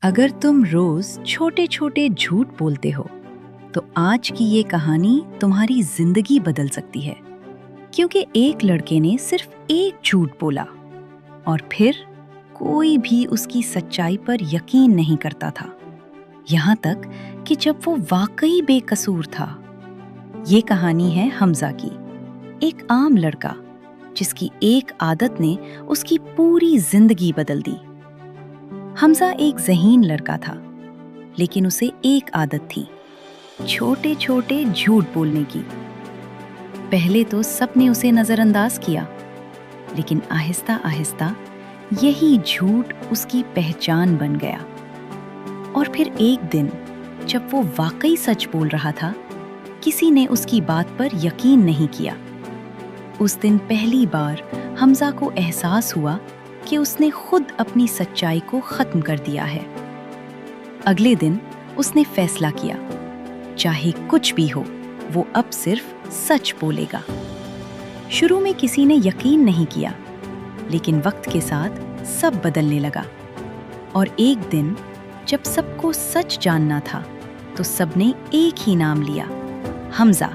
अगर तुम रोज छोटे छोटे झूठ बोलते हो तो आज की ये कहानी तुम्हारी जिंदगी बदल सकती है। क्योंकि एक लड़के ने सिर्फ एक झूठ बोला और फिर कोई भी उसकी सच्चाई पर यकीन नहीं करता था, यहाँ तक कि जब वो वाकई बेकसूर था। ये कहानी है हमजा की, एक आम लड़का जिसकी एक आदत ने उसकी पूरी जिंदगी बदल दी। हमजा एक ज़हीन लड़का था, लेकिन उसे एक आदत थी, छोटे छोटे झूठ बोलने की। पहले तो सबने उसे नज़रअंदाज किया, लेकिन आहिस्ता आहिस्ता यही झूठ उसकी पहचान बन गया। और फिर एक दिन जब वो वाकई सच बोल रहा था, किसी ने उसकी बात पर यकीन नहीं किया। उस दिन पहली बार हमजा को एहसास हुआ कि उसने खुद अपनी सच्चाई को खत्म कर दिया है। अगले दिन उसने फैसला किया, चाहे कुछ भी हो, वो अब सिर्फ सच बोलेगा। शुरू में किसी ने यकीन नहीं किया, लेकिन वक्त के साथ सब बदलने लगा। और एक दिन जब सबको सच जानना था, तो सबने एक ही नाम लिया, हमजा।